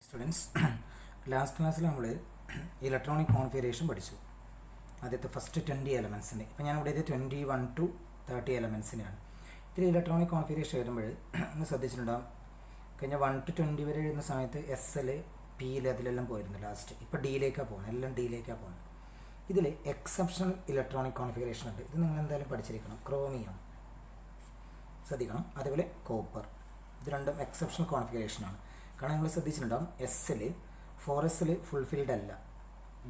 Students, last ക്ലാസ്സിൽ നമ്മൾ electronic configuration പഠിച്ചു. ആദ്യത്തെ ഫസ്റ്റ് 20 എലമെൻസിൻ്റെ. ഇപ്പോൾ ഞാൻ ഇവിടെ 21 to 30 എലമെൻസിനെയാണ്. ഇതിൽ ഇലക്ട്രോണിക് കോൺഫിഗറേഷൻ എഴുതുമ്പോൾ ഒന്ന് ശ്രദ്ധിച്ചിട്ടുണ്ടാകും, കഴിഞ്ഞ 1 to 20 വരെ എഴുതുന്ന സമയത്ത് SL PL അതിലെല്ലാം പോയിരുന്നു. ലാസ്റ്റ് ഇപ്പോൾ ഡിയിലേക്കാണ് പോകുന്നത്, എല്ലാം ഡിയിലേക്കാണ് പോകുന്നത്. ഇതിൽ എക്സെപ്ഷണൽ ഇലക്ട്രോണിക് കോൺഫിഗറേഷൻ ഉണ്ട്. ഇത് നിങ്ങൾ എന്തായാലും പഠിച്ചിരിക്കണം. ക്രോമിയം ശ്രദ്ധിക്കണം, അതേപോലെ കോപ്പർ. ഇത് രണ്ടും എക്സെപ്ഷണൽ കോൺഫിഗറേഷനാണ്. കാരണം നിങ്ങൾ ശ്രദ്ധിച്ചിട്ടുണ്ടാകും, SL 4S ഫുൾഫിൽഡ് അല്ല,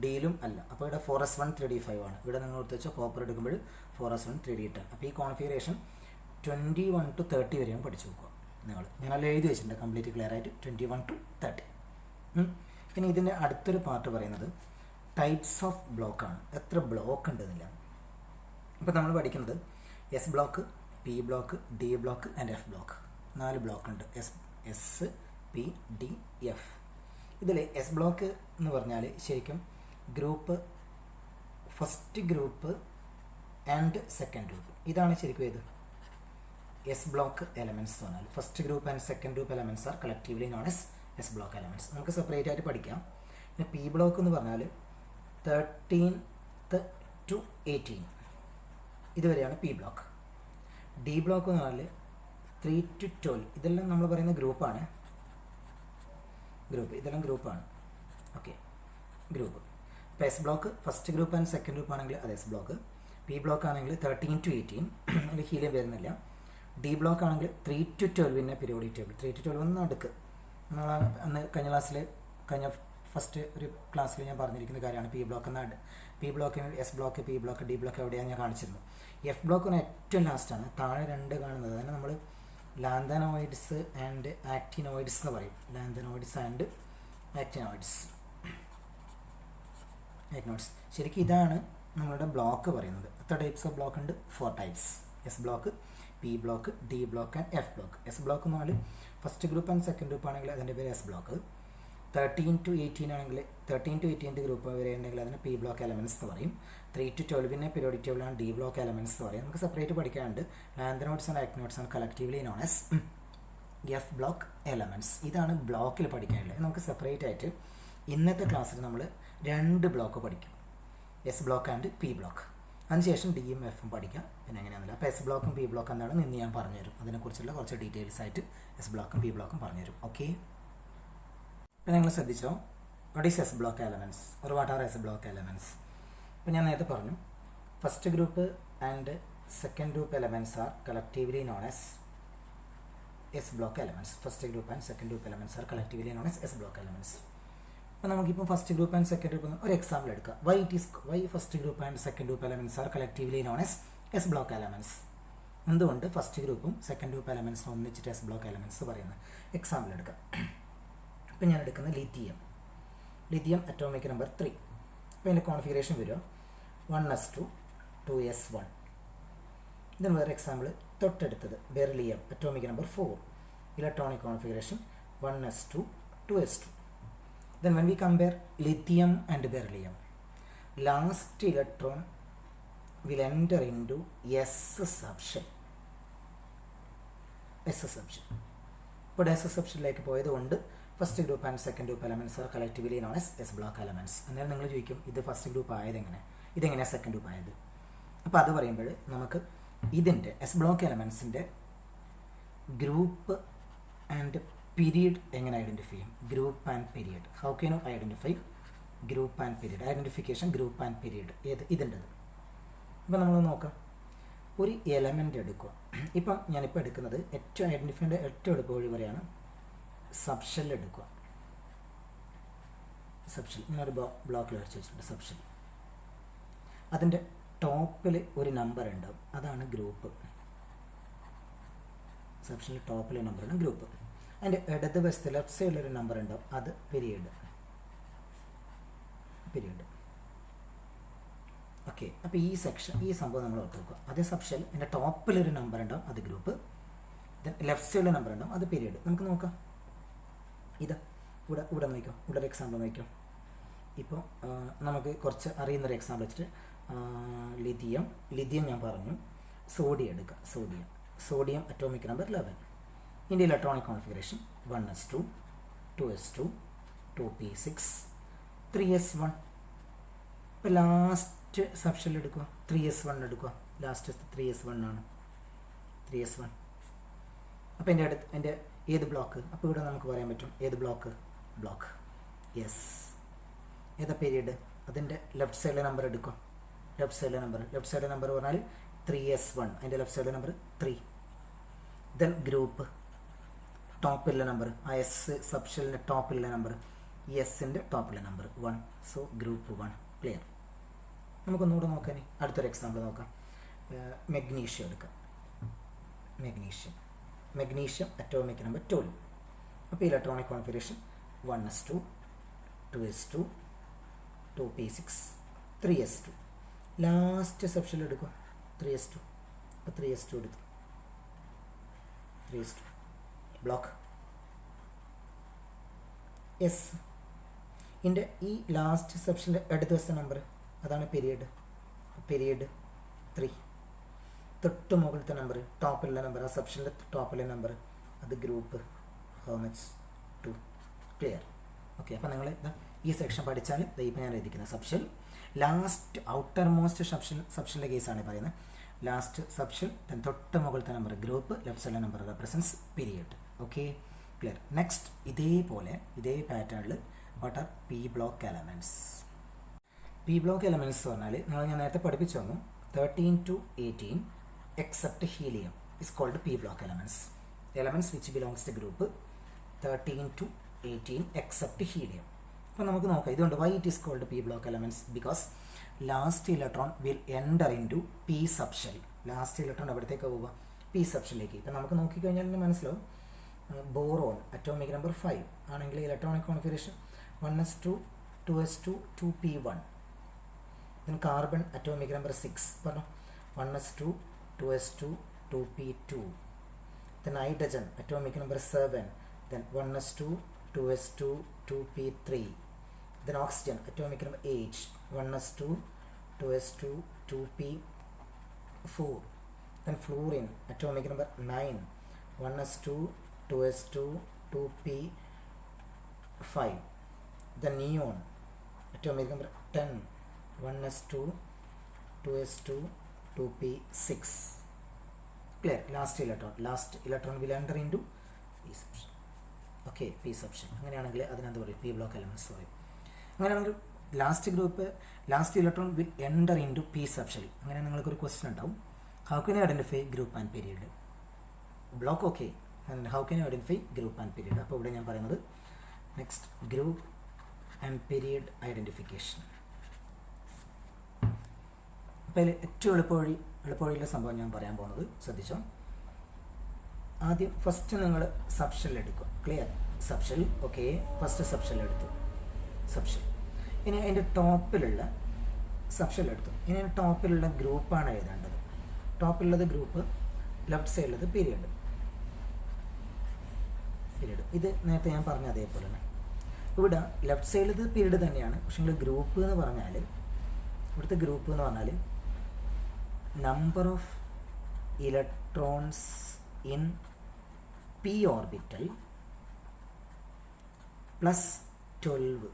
ഡിയിലും അല്ല. അപ്പോൾ ഇവിടെ 4S1 3D5 ആണ്. ഇവിടെ നിങ്ങൾ എടുത്ത് വെച്ചാൽ കോപ്പർ എടുക്കുമ്പോൾ 4S1 3D10. അപ്പോൾ ഈ കോൺഫിഗറേഷൻ 21 to 30 വരെയും പഠിച്ചു നോക്കുക നിങ്ങൾ. ഞാനല്ല എഴുതി വെച്ചിട്ടുണ്ട് കംപ്ലീറ്റ് ക്ലിയർ ആയിട്ട് 21 to 30. ഇനി ഇതിൻ്റെ അടുത്തൊരു പാർട്ട് പറയുന്നത് ടൈപ്സ് ഓഫ് ബ്ലോക്കാണ്. എത്ര ബ്ലോക്ക് ഉണ്ടെന്നില്ല. ഇപ്പോൾ നമ്മൾ പഠിക്കുന്നത് S block, P block, D block and F block. 4 block ഉണ്ട്. S P D F. ഇതിൽ എസ് ബ്ലോക്ക് എന്ന് പറഞ്ഞാൽ ശരിക്കും group, first group and second group. ഇതാണ് ശരിക്കും ഏത് എസ് ബ്ലോക്ക് എലമെൻറ്റ്സ് എന്ന് പറഞ്ഞാൽ. First group and second group elements are collectively known as S block elements. നമുക്ക് സെപ്പറേറ്റ് ആയിട്ട് പഠിക്കാം. പിന്നെ പി ബ്ലോക്ക് എന്ന് പറഞ്ഞാൽ 13th to 18 ഇതുവരെയാണ് പി ബ്ലോക്ക്. ഡി ബ്ലോക്ക് എന്ന് പറഞ്ഞാൽ 3 to 12. ഇതെല്ലാം നമ്മൾ പറയുന്ന ഗ്രൂപ്പാണ്. ഇതെല്ലാം ഗ്രൂപ്പാണ്. Okay, group. ഇപ്പോൾ S block first group and second group ആണെങ്കിൽ അത് എസ് ബ്ലോക്ക്. പി ബ്ലോക്ക് ആണെങ്കിൽ 13 to 18 അതിൽ ഹീലിയം വരുന്നില്ല. ഡി ബ്ലോക്ക് ആണെങ്കിൽ 3 to 12 പിന്നെ പീരിയോഡിക് ടേബിൾ. 3 to 12 ഒന്ന് അടുക്ക്. നമ്മൾ അന്ന് കഴിഞ്ഞ ഫസ്റ്റ് ഒരു ക്ലാസ്സിൽ ഞാൻ പറഞ്ഞിരിക്കുന്ന കാര്യമാണ് പി ബ്ലോക്ക് എന്നാണ്. പി ബ്ലോക്കിന് S block, P block, D block എവിടെയാണ് ഞാൻ കാണിച്ചിരുന്നു. എഫ് ബ്ലോക്കിന് ഏറ്റവും ലാസ്റ്റാണ്, താഴെ 2 കാണുന്നത്. അതിന് നമ്മൾ ലാന്തനോയിഡ്സ് ആൻഡ് ആക്റ്റിനോയിഡ്സ് എന്ന് പറയും. Lanthanoids and actinoids. ശരിക്കും ഇതാണ് നമ്മളുടെ ബ്ലോക്ക് പറയുന്നത്. എത്ര ടൈപ്സ് ഓഫ് ബ്ലോക്ക് ഉണ്ട്? 4 types. S block, P block, D block and F block. S block എന്ന് പറഞ്ഞാൽ first group and second group ആണെങ്കിൽ അതിൻ്റെ പേര് എസ് ബ്ലോക്ക്. 13 to 18 ആണെങ്കിൽ 13 to 18 ഗ്രൂപ്പ് വരെ ഉണ്ടെങ്കിൽ അതിന് പി ബ്ലോക്ക് എലമെൻറ്റ്സ് എന്ന് പറയും. 3 to 12 പീരിയോഡിക് ടേബിളാണ് ഡി ബ്ലോക്ക് എലമെൻറ്റ്സ് എന്ന് പറയും. നമുക്ക് സെപ്പറേറ്റ് പഠിക്കാനുണ്ട്. Lanthanoids and actinoids and collectively known as F block elements. ഇതാണ് ബ്ലോക്കിൽ പഠിക്കാനുള്ളത്. നമുക്ക് സെപ്പറേറ്റ് ആയിട്ട് ഇന്നത്തെ ക്ലാസ്സിൽ നമ്മൾ 2 ബ്ലോക്ക് പഠിക്കും, S block and P block. അതിനുശേഷം ഡിയും എഫും പഠിക്കാം. പിന്നെ എങ്ങനെയാണെന്നില്ല. അപ്പോൾ എസ് ബ്ലോക്കും പി ബ്ലോക്കും എന്താണെന്ന് ഇന്ന് ഞാൻ പറഞ്ഞുതരും. അതിനെക്കുറിച്ചുള്ള കുറച്ച് ഡീറ്റെയിൽസ് ആയിട്ട് എസ് ബ്ലോക്കും പി ബ്ലോക്കും പറഞ്ഞുതരും. ഓക്കെ, അപ്പോൾ നിങ്ങൾ ശ്രദ്ധിച്ചോ, what is s block elements or what are s block elements? ഇപ്പോൾ ഞാൻ നേരത്തെ പറഞ്ഞു, first group and second group elements are collectively known as S block elements. First group and second group elements are collectively known as S block elements. അപ്പോൾ നമുക്കിപ്പോൾ first group and second group ഒരു example എടുക്കാം. Why first group and second group elements are collectively known as S block elements. എന്തുകൊണ്ട് first ഗ്രൂപ്പും second group എലമെൻറ്റ്സും ഒന്നിച്ചിട്ട് S block elements പറയുന്നത്? Example എടുക്കാം. ഇപ്പം ഞാൻ എടുക്കുന്ന ലിഥിയം അറ്റോമിക് നമ്പർ 3. അപ്പോൾ അതിൻ്റെ കോൺഫിഗറേഷൻ വരിക 1s2 2s1. ഇതിന് വേറെ എക്സാമ്പിൾ തൊട്ടടുത്തത് beryllium atomic number 4. Electronic configuration 1s2 2s2. Then when we compare lithium and beryllium, last electron will enter into s subshell. ഇപ്പോൾ s subshellലേക്ക് പോയതുകൊണ്ട് first group and second group elements are collectively known as S block elements. അന്നേരം നിങ്ങൾ ചോദിക്കും, ഇത് first group ആയത് ഇതെങ്ങനെയാണ് second group ആയത്? അപ്പോൾ അത് പറയുമ്പോൾ നമുക്ക് ഇതിൻ്റെ എസ് ബ്ലോക്ക് എലമെൻറ്റ്സിൻ്റെ ഗ്രൂപ്പ് ആൻഡ് പീരീഡ് എങ്ങനെ ഐഡൻറ്റിഫൈ ചെയ്യും? Group and period. How can you identify group and period? Identification group and period ഇതിൻ്റെത്. ഇപ്പം നമ്മൾ നോക്കാം, ഒരു എലമെൻ്റ് എടുക്കുക. ഇപ്പം ഞാനിപ്പോൾ എടുക്കുന്നത് ഏറ്റവും ഐഡൻറ്റിഫൈൻ്റെ ഏറ്റവും എളുപ്പ വഴി വരെയാണ് സബ്ഷെൽ എടുക്കുക. സബ്ഷെൽ ഇങ്ങനൊരു ബ്ലോക്കിൽ വരച്ച് വെച്ചിട്ടുണ്ട്. സബ്ഷെൽ, അതിൻ്റെ ടോപ്പിൽ ഒരു നമ്പർ ഉണ്ടാവും, അതാണ് ഗ്രൂപ്പ്. സബ്ഷെൽ ടോപ്പിൽ നമ്പറാണ് ഗ്രൂപ്പ്. അതിൻ്റെ ഇടത് വശത്ത് ലെഫ്റ്റ് സൈഡിലൊരു നമ്പർ ഉണ്ടാവും, അത് പീരീഡ്. ഓക്കെ, അപ്പോൾ ഈ സംഭവം നമ്മൾ ഓർത്ത് വെക്കുക. അതേ സബ്ഷെൽ എൻ്റെ ടോപ്പിലൊരു നമ്പർ ഉണ്ടാവും, അത് ഗ്രൂപ്പ്. ലെഫ്റ്റ് സൈഡിൽ നമ്പർ ഉണ്ടാവും, അത് പീരീഡ്. നമുക്ക് നോക്കാം. ഇവിടെ നോക്കാം, ഇവിടെ ഒരു എക്സാമ്പിൾ നോക്കാം. ഇപ്പോൾ നമുക്ക് കുറച്ച് അറിയുന്നൊരു എക്സാമ്പിൾ വെച്ചിട്ട് ലിഥിയം ഞാൻ പറഞ്ഞു. സോഡിയം എടുക്കുക. Sodium atomic number 11. In the electronic configuration 1s2 2s2 2p6 3s1. ഇപ്പോൾ ലാസ്റ്റ് സബ്ഷെൽ എടുക്കുക, 3s1 എടുക്കുക. ലാസ്റ്റ് 3s1 ആണ്, 3s1. അപ്പോൾ എൻ്റെ ഏത് ബ്ലോക്ക്? അപ്പോൾ ഇവിടെ നമുക്ക് പറയാൻ പറ്റും ഏത് ബ്ലോക്ക് യെസ്. ഏതാ പീരീഡ്? അതിൻ്റെ ലെഫ്റ്റ് സൈഡിലെ നമ്പർ എടുക്കുക. ലെഫ്റ്റ് സൈഡിലെ നമ്പർ പറഞ്ഞാൽ 3s1. അതിൻ്റെ ലെഫ്റ്റ് സൈഡിലെ നമ്പർ 3. ദെൻ ഗ്രൂപ്പ് ടോപ്പിലെ നമ്പർ, ആ എസ് സബ്ഷെല്ലിൻ്റെ ടോപ്പിലെ നമ്പർ, എസിൻ്റെ ടോപ്പിലെ നമ്പർ 1. So group 1. ക്ലിയർ? നമുക്കൊന്നുകൂടെ നോക്കാൻ അടുത്തൊരു എക്സാമ്പിൾ നോക്കാം. മെഗ്നീഷ്യം എടുക്കാം. Magnesium atomic number 12. അപ്പോൾ electronic configuration 1s2 2s2 2p6 3s2. Last subshell എടുക്കുക 3s2. അപ്പോൾ 3s2 എടുത്തു. 3s2 block S. ഇതിൻ്റെ ഈ ലാസ്റ്റ് സബ്ഷൻ്റെ അടുത്ത ദിവസത്തെ നമ്പർ അതാണ് പീരീഡ് 3. തൊട്ട് മുകളിലത്തെ നമ്പർ ടോപ്പിലെ നമ്പർ, ആ സബ്ഷൻ്റെ ടോപ്പിലെ നമ്പർ, അത് group how much 2. Clear? Okay. അപ്പോൾ നിങ്ങൾ ഈ സെക്ഷൻ പഠിച്ചാൽ ഇപ്പോൾ ഞാൻ എഴുതിക്കുന്ന സബ്ഷെൽ ലാസ്റ്റ് ഔട്ടർ മോസ്റ്റ് സബ്ഷെല്ലിൻ്റെ കേസാണ് പറയുന്നത്. ലാസ്റ്റ് സബ്ഷെൽ, തൊട്ട് മുകളിലത്തെ നമ്പർ ഗ്രൂപ്പ്, ലെഫ്റ്റ് സൈഡിലെ number represents period. Okay, clear? Next ഇതേ പാറ്റേണിൽ what are P block elements? P block elements പറഞ്ഞാൽ ഞാൻ നേരത്തെ പഠിപ്പിച്ചു തന്നു. 13 to 18 except helium is called p block elements which belongs to group 13 to 18 except helium. അപ്പോൾ നമുക്ക് നോക്കാം ഇതുകൊണ്ട് why it is called p block elements, because last electron will enter into p subshell. Last electron എവിടത്തേക്ക് പോവുക? p subshellലേക്ക്. ഇപ്പം നമുക്ക് നോക്കിക്കഴിഞ്ഞാൽ തന്നെ മനസ്സിലാവും. ബോറോൺ അറ്റോമിക് നമ്പർ 5 ആണെങ്കിൽ electronic configuration 1s2 2s2 2p1. then carbon atomic number 6 പറഞ്ഞു 1s2 2s2 2p2. then hydrogen atomic number 7, then 1s2 2s2 2p3. then oxygen atomic number 8 1s2 2s2 2p4. then fluorine atomic number 9 1s2 2s2 2p5. then neon atomic number 10 1s2 2s2 2p6. clear? last electron will enter into p subshell. Okay, p subshell. അങ്ങനെയാണെങ്കിൽ അതിനകത്ത് പറയും p block elements പറയും. അങ്ങനെയാണെങ്കിൽ last electron will enter into p subshell. അങ്ങനെ നിങ്ങൾക്കൊരു question ഉണ്ടാവും, how can you identify group and period? Block okay, and how can you identify group and period? അപ്പോൾ ഇവിടെ ഞാൻ പറയുന്നത് next group and period identification. അപ്പോൾ അതിൽ ഏറ്റവും എളുപ്പവഴിയുള്ള സംഭവം ഞാൻ പറയാൻ പോകുന്നത് ശ്രദ്ധിച്ചോ. ആദ്യം ഫസ്റ്റ് നിങ്ങൾ സബ്ഷെൽ എടുക്കുക. Clear? Subshell. Okay, first subshell എടുത്തു. ഇനി അതിൻ്റെ ടോപ്പിലുള്ള സബ്ഷെൽ എടുത്തു. ഇനി അതിൻ്റെ ടോപ്പിലുള്ള ഗ്രൂപ്പാണ് എഴുതേണ്ടത്. ടോപ്പിലുള്ളത് ഗ്രൂപ്പ്, ലെഫ്റ്റ് സൈഡിലുള്ളത് പീരിയഡ്. ഇത് നേരത്തെ ഞാൻ പറഞ്ഞ അതേപോലെ തന്നെ ഇവിടെ ലെഫ്റ്റ് സൈഡിലത് പീരീഡ് തന്നെയാണ്. പക്ഷേ ഗ്രൂപ്പ് എന്ന് പറഞ്ഞാൽ ഇവിടുത്തെ ഗ്രൂപ്പ് എന്ന് പറഞ്ഞാൽ number of electrons in P orbital plus 12.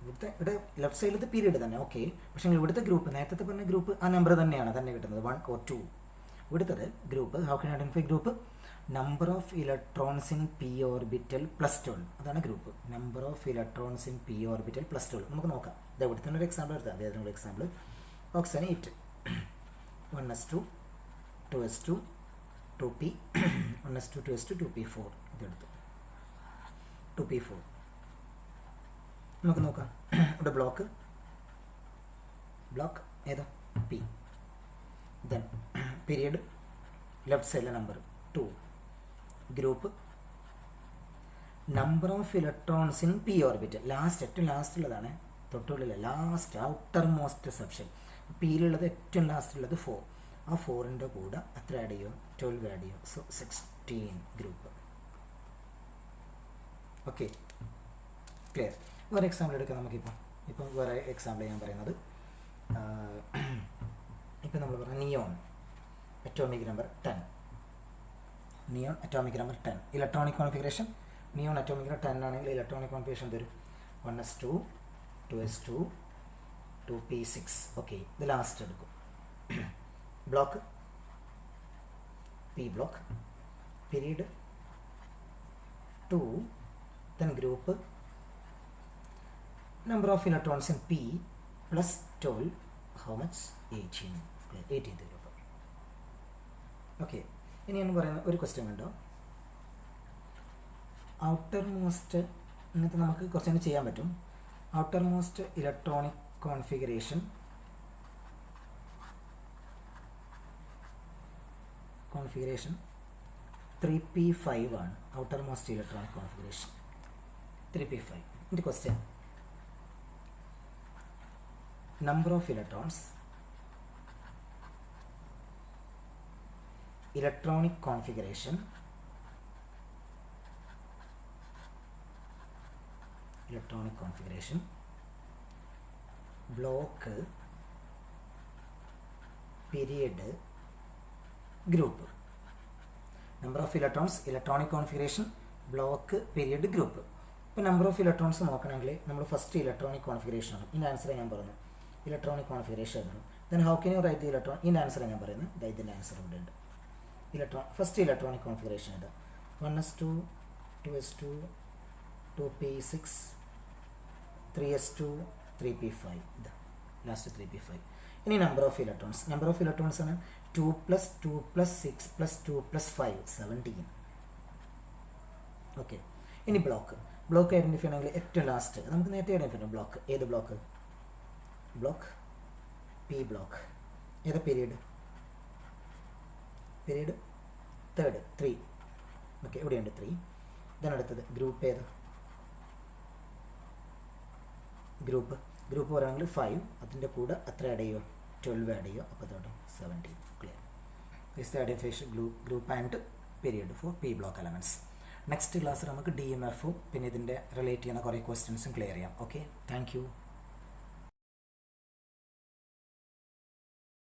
ഇവിടെ ലെഫ്റ്റ് സൈഡിലത്തെ പീരീഡ് തന്നെ ഓക്കെ. പക്ഷേ ഇവിടുത്തെ ഗ്രൂപ്പ് നേരത്തെ പറഞ്ഞ ഗ്രൂപ്പ് ആ നമ്പർ തന്നെയാണ് തന്നെ കിട്ടുന്നത് 1 or 2. ഇവിടുത്തെ group how can identify group? Number of electrons in P orbital plus 12. അതാണ് group. Number of electrons in P orbital plus 12. നമുക്ക് നോക്കാം. ഇത് ഇവിടെ തന്നെ ഒരു എക്സാമ്പിൾ എടുത്താൽ മതി. അതിനുള്ള example oxygen 8 1s2 2s2 2p 1s2 2s2 2p4. ഇതെടുത്തു 2p4. നമുക്ക് നോക്കാം. ഇവിടെ ബ്ലോക്ക് ഏതാ? പി. ദെൻ പീരിയഡ് ലെഫ്റ്റ് സൈഡിലെ number 2. Group number of electrons in P orbital ഏറ്റവും ലാസ്റ്റുള്ളതാണ്, തൊട്ടുള്ളില്ല ലാസ്റ്റ് ഔട്ടർ മോസ്റ്റ് സബ്ഷെൽ. പിയിലുള്ളത് ഏറ്റവും ലാസ്റ്റുള്ളത് 4. ആ 4ൻ്റെ കൂടെ എത്ര ആഡ് ചെയ്യുമോ? 12 ആഡ് ചെയ്യുമോ? So 16 group. Okay, clear? വേറെ എക്സാമ്പിൾ എടുക്കാം നമുക്കിപ്പം വേറെ എക്സാമ്പിൾ ഞാൻ പറയുന്നത് ഇപ്പം നമ്മൾ പറഞ്ഞ neon atomic number 10. Electronic configuration neon അറ്റോമിക്കിന് 10 ആണെങ്കിൽ ഇലക്ട്രോണിക് കോൺഫിഗറേഷൻ തരും 1s2 2s2 2p6. ഓക്കെ, ഇത് ലാസ്റ്റ് എടുക്കും. Block p block, period 2, then group, number of electrons in p plus 12, how much? 18th group. Okay, ഇനി എന്ന് പറയുന്ന ഒരു ക്വസ്റ്റ്യൻ കണ്ടോ, ഔട്ടർ മോസ്റ്റ്, ഇങ്ങനത്തെ നമുക്ക് കുറച്ചുകൂടി ചെയ്യാൻ പറ്റും. Outer most electronic configuration 3p5 ആണ്. Outer most electronic configuration 3p5. ഇതിൻ്റെ question, number of electrons, electronic configuration, block, period, group. Number of electrons, electronic configuration, block, period, group. ഇപ്പോൾ നമ്പർ ഓഫ് ഇലക്ട്രോൺസ് നോക്കണമെങ്കിൽ നമ്മൾ ഫസ്റ്റ് ഇലക്ട്രോണിക് കോൺഫിഗറേഷൻ ആണ്. ഇതിൻ്റെ answer ഞാൻ പറഞ്ഞു, electronic configuration ആണ്. Then how can you write the electron, ഇതിൻ്റെ answer ഞാൻ പറയുന്നത് ഇതിൻ്റെ ആൻസർ ഇവിടെ ഉണ്ട്. ഫസ്റ്റ് ഇലക്ട്രോണിക് കോൺഫിഗറേഷൻ ഇത് 1s2 2s2 2p6 3s2 3p5, ഇത് ലാസ്റ്റ് 3p5. ഇനി നമ്പർ ഓഫ് ഇലക്ട്രോൺസ് ആണ് 2 + 2 + 6 + 2 + 5 17. ഓക്കെ, ഇനി ബ്ലോക്ക് ഐഡൻറ്റിഫൈ ചെയ്യണമെങ്കിൽ ഏറ്റവും ലാസ്റ്റ് നമുക്ക് നേരത്തെ ഐഡൻറ്റിഫൈ ചെയ്യണം. ബ്ലോക്ക് ഏത് ബ്ലോക്ക് p ബ്ലോക്ക്, ഏത് പീരീഡ് 3rd 3. ഓക്കെ, ഇവിടെയുണ്ട് 3. ഇതിനടുത്തത് ഗ്രൂപ്പ്, ഏത് ഗ്രൂപ്പ് പറയുകയാണെങ്കിൽ 5, അതിൻ്റെ കൂടെ അത്ര ആഡ് ചെയ്യുമോ 12 ആഡ് ചെയ്യുമോ, അപ്പോൾ അതോടെ 17. Clear. This the identification group and period for p block elements. Next ക്ലാസ്സിൽ നമുക്ക് DMF പിന്നെ ഇതിൻ്റെ റിലേറ്റ് ചെയ്യുന്ന കുറേ ക്വസ്റ്റ്യൻസും ക്ലിയർ ചെയ്യാം. Okay, thank you.